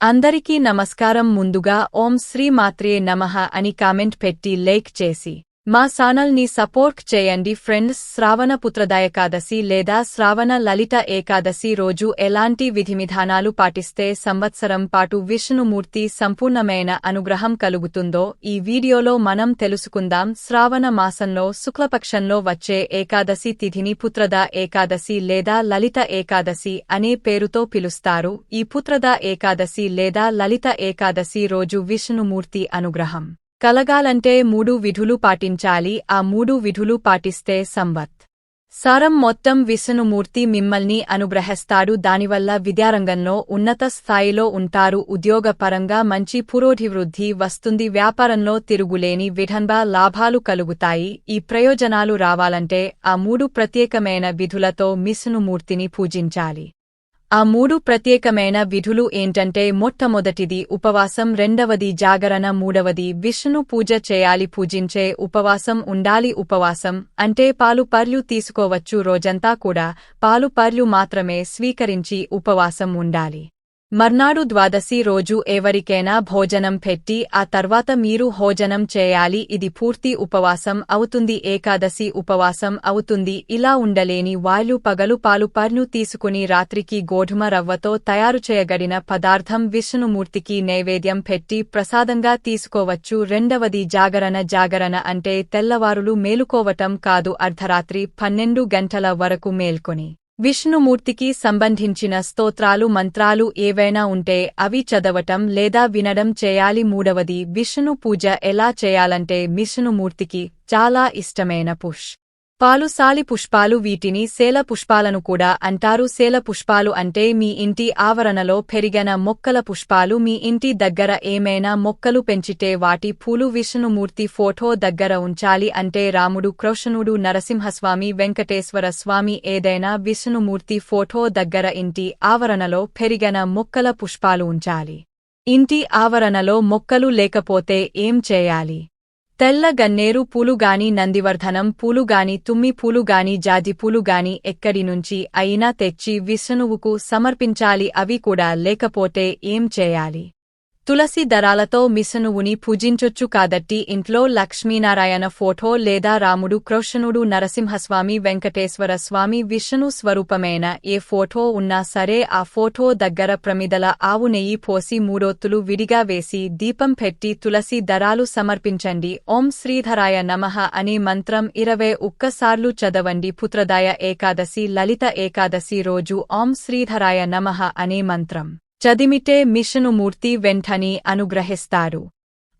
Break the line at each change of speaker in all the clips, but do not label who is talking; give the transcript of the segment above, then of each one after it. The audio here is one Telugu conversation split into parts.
అందరికీ నమస్కారం. ముందుగా ఓం శ్రీ మాత్రే నమః అని కామెంట్ పెట్టి లైక్ చేసి మా ఛానల్ ని సపోర్ట్ చేయండి ఫ్రెండ్స్. శ్రావణ పుత్రదాయకాదశి లేదా శ్రావణ లలిత ఏకాదశి రోజు ఎలాంటి విధివిధానాలు పాటిస్తే సంవత్సరం పాటు విష్ణుమూర్తి సంపూర్ణమైన అనుగ్రహం కలుగుతుందో ఈ వీడియోలో మనం తెలుసుకుందాం. శ్రావణ మాసంలో శుక్లపక్షంలో వచ్చే ఏకాదశి తిథిని పుత్రద ఏకాదశి లేదా లలిత ఏకాదశి అనే పేరుతో పిలుస్తారు. ఈ పుత్రద ఏకాదశి లేదా లలిత ఏకాదశి రోజు విష్ణుమూర్తి అనుగ్రహం కలగాలంటే 3 విధులు పాటించాలి. ఆ 3 విధులు పాటిస్తే సంవత్సరం మొత్తం విష్ణుమూర్తి మిమ్మల్ని అనుగ్రహిస్తాడు. దానివల్ల విద్యారంగంలో ఉన్నత స్థాయిలో ఉంటారు. ఉద్యోగపరంగా మంచి పురోభివృద్ధి వస్తుంది. వ్యాపారంలో తిరుగులేని విధంగా లాభాలు కలుగుతాయి. ఈ ప్రయోజనాలు రావాలంటే ఆ 3 ప్రత్యేకమైన విధులతో విష్ణుమూర్తిని పూజించాలి. ఆ 3 ప్రత్యేకమైన విధులు ఏంటంటే మొట్టమొదటిది ఉపవాసం, రెండవది జాగరణ, మూడవది విష్ణు పూజ చేయాలి. పూజించే ఉపవాసం ఉండాలి. ఉపవాసం అంటే పాలు పర్లు తీసుకోవచ్చు. రోజంతా కూడా పాలు పర్లు మాత్రమే స్వీకరించి ఉపవాసం ఉండాలి. మర్నాడు ద్వాదశి రోజు ఎవరికైనా భోజనం పెట్టి ఆ తర్వాత మీరు భోజనం చేయాలి. ఇది పూర్తి ఉపవాసం అవుతుంది. ఏకాదశి ఉపవాసం అవుతుంది. ఇలా ఉండలేని వాళ్ళు పగలు పాలు పర్లు తీసుకుని రాత్రికి గోధుమ రవ్వతో తయారు చేయగడిన పదార్థం విష్ణుమూర్తికి నైవేద్యం పెట్టి ప్రసాదంగా తీసుకోవచ్చు. రెండవది జాగరణ. జాగరణ అంటే తెల్లవారులు మేలుకోవటం కాదు, అర్ధరాత్రి 12 గంటల వరకు మేల్కొని విష్ణుమూర్తికి సంబంధించిన స్తోత్రాలు, మంత్రాలు ఏవైనా ఉంటే అవి చదవటం లేదా వినడం చేయాలి. మూడవది విష్ణు పూజ ఎలా చేయాలంటే విష్ణుమూర్తికి చాలా ఇష్టమైన పుష్పాలు పుష్పాలు, వీటిని శేల పుష్పాలను కూడా అంటారు. శేల పుష్పాలు అంటే మీ ఇంటి ఆవరణలో పెరిగిన మొక్కల పుష్పాలు. మీ ఇంటి దగ్గర ఏమైనా మొక్కలు పెంచితే వాటి పూలు విష్ణుమూర్తి ఫోటో దగ్గర ఉంచాలి. అంటే రాముడు, కృష్ణుడు, నరసింహస్వామి, వెంకటేశ్వర స్వామి ఏదైనా విష్ణుమూర్తి ఫోటో దగ్గర ఇంటి ఆవరణలో పెరిగిన మొక్కల పుష్పాలు ఉంచాలి. ఇంటి ఆవరణలో మొక్కలు లేకపోతే ఏం చేయాలి? తెల్ల గన్నేరు పూలుగాని, నందివర్ధనం పూలుగాని, తుమ్మి పూలుగాని, జాజి పూలుగాని ఎక్కడి నుంచి అయినా తెచ్చి విష్ణువుకు సమర్పించాలి. అవి కూడా లేకపోతే ఏం చేయాలి? తులసి దళాలతో విష్ణువుని పూజించొచ్చు. కాబట్టి ఇంట్లో లక్ష్మీనారాయణ ఫోటో లేదా రాముడు, కృష్ణుడు, నరసింహస్వామి, వెంకటేశ్వర స్వామి, విష్ణు స్వరూపమైన ఏ ఫోటో ఉన్నా సరే ఆ ఫోటో దగ్గర ప్రమిదల ఆవు నెయ్యి పోసి 3 ఒత్తులు విడిగా వేసి దీపం పెట్టి తులసి దళాలు సమర్పించండి. ఓం శ్రీధరాయ నమః అనే మంత్రం 21 సార్లు చదవండి. పుత్రదాయ ఏకాదశి, లలిత ఏకాదశి రోజు ఓం శ్రీధరాయ నమః అనే మంత్రం చదివితే విష్ణుమూర్తి వెంటనే అనుగ్రహిస్తారు.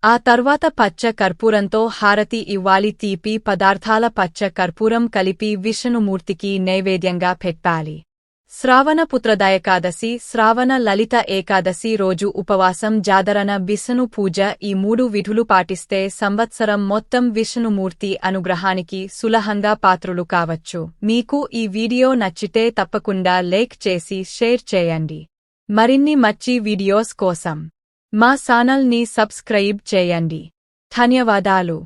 ఆ తర్వాత పచ్చ కర్పూరంతో హారతి ఇవ్వాలి. తీపి పదార్థాల పచ్చ కర్పూరం కలిపి విష్ణుమూర్తికి నైవేద్యంగా పెట్టాలి. శ్రావణ పుత్రదాయకాదశి, శ్రావణ లలిత ఏకాదశి రోజు ఉపవాసం, జాగరణ, విష్ణు పూజ ఈ 3 విధులు పాటిస్తే సంవత్సరం మొత్తం విష్ణుమూర్తి అనుగ్రహానికి సులభంగా పాత్రులు కావచ్చు. మీకు ఈ వీడియో నచ్చితే తప్పకుండా లైక్ చేసి షేర్ చేయండి. మరిన్ని మంచి వీడియోస్ కోసం మా ఛానల్ ని సబ్స్క్రైబ్ చేయండి. ధన్యవాదాలు.